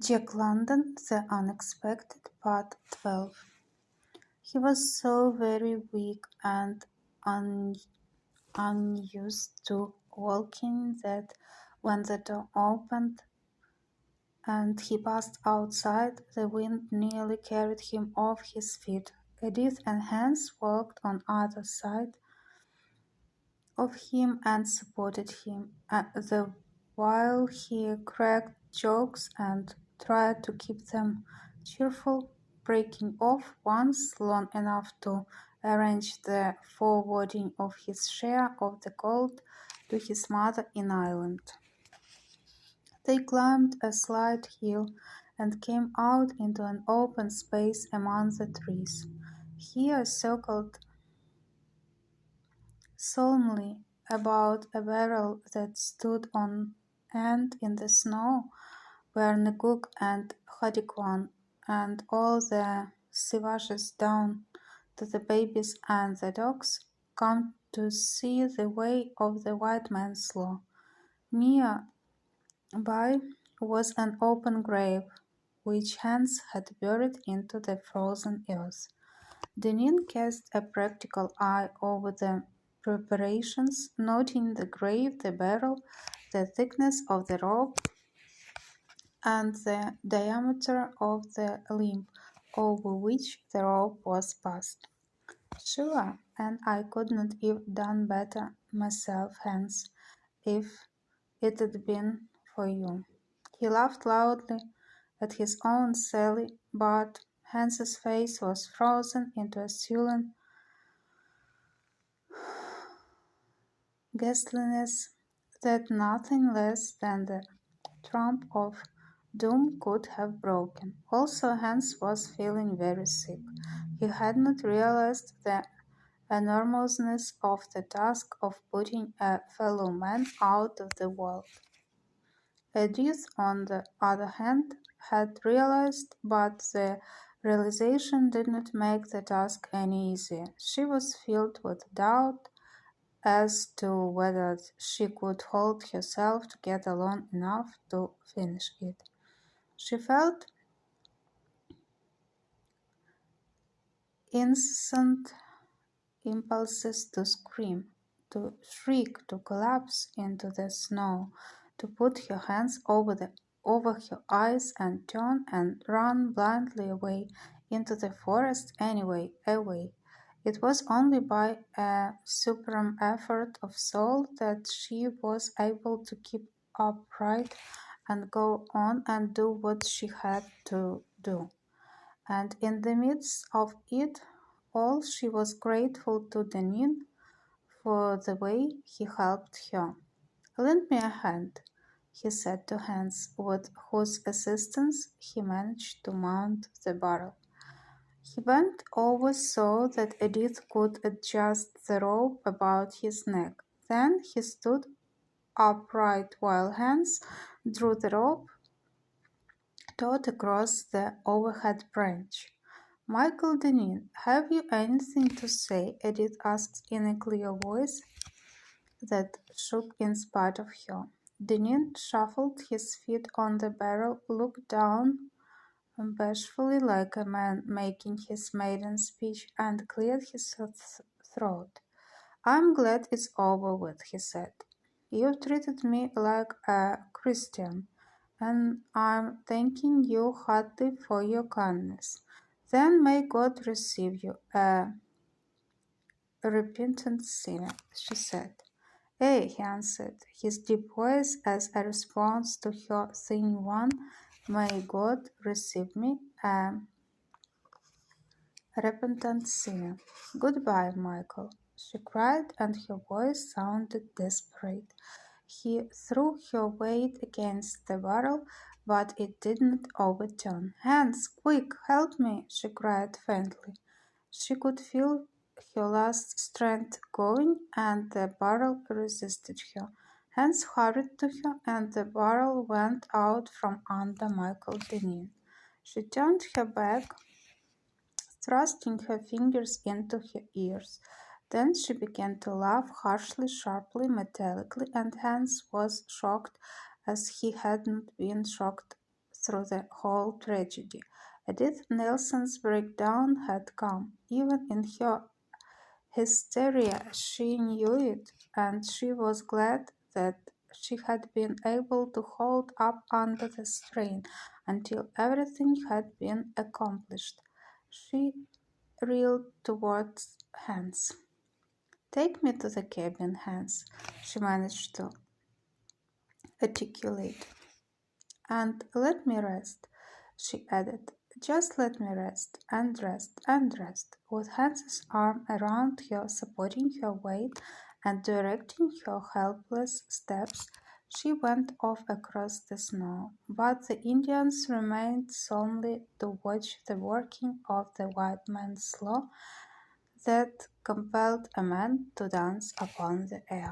Jack London, The Unexpected, Part 12. He was so very weak and unused to walking that when the door opened and he passed outside, the wind nearly carried him off his feet. Edith and Hans walked on either side of him and supported him, the while he cracked jokes and tried to keep them cheerful, breaking off once long enough to arrange the forwarding of his share of the gold to his mother in Ireland. They climbed a slight hill and came out into an open space among the trees. Here, circled solemnly about a barrel that stood on end in the snow, were Nguk and Hadikwan, and all the Sivages down to the babies and the dogs, come to see the way of the white man's law. Near by was an open grave, which Hans had buried into the frozen earth. Denin cast a practical eye over the preparations, noting the grave, the barrel, the thickness of the rope, and the diameter of the limb over which the rope was passed. Sure, and I could not have done better myself, Hans, if it had been for you. He laughed loudly at his own sally, but Hans's face was frozen into a sullen ghastliness that nothing less than the trump of doom could have broken. Also, Hans was feeling very sick. He had not realized the enormousness of the task of putting a fellow man out of the world. Edith, on the other hand, had realized, but the realization did not make the task any easier. She was filled with doubt as to whether she could hold herself together long enough to finish it. She felt incessant impulses to scream, to shriek, to collapse into the snow, to put her hands over her eyes and turn and run blindly away into the forest anyway, away. It was only by a supreme effort of soul that she was able to keep upright and go on and do what she had to do. And in the midst of it all, she was grateful to Denin for the way he helped her. "Lend me a hand," he said to Hans, with whose assistance he managed to mount the barrel. He bent over so that Edith could adjust the rope about his neck. Then he stood upright while Hans drew the rope taut across the overhead branch. "Michael Denin, have you anything to say?" Edith asked in a clear voice that shook in spite of her. Denin shuffled his feet on the barrel, looked down bashfully like a man making his maiden speech, and cleared his throat. "I'm glad it's over with," he said. "You've treated me like a Christian, and I'm thanking you heartily for your kindness. Then may God receive you, a repentant sinner," she said. "Eh," he answered, his deep voice as a response to her thin one. "May God receive me, a repentant sinner. Goodbye, Michael," she cried, and her voice sounded desperate. He threw her weight against the barrel, but it did not overturn. "Hans, quick, help me!" she cried faintly. She could feel her last strength going, and the barrel resisted her. Hans hurried to her, and the barrel went out from under Michael Denin. She turned her back, thrusting her fingers into her ears. Then she began to laugh harshly, sharply, metallically, and Hans was shocked as he had not been shocked through the whole tragedy. Edith Nelson's breakdown had come. Even in her hysteria, she knew it, and she was glad that she had been able to hold up under the strain until everything had been accomplished. She reeled towards Hans. "Take me to the cabin, Hans," she managed to articulate. "And let me rest," she added. "Just let me rest, and rest, and rest." With Hans's arm around her, supporting her weight and directing her helpless steps, she went off across the snow. But the Indians remained solemnly to watch the working of the white man's law that compelled a man to dance upon the air.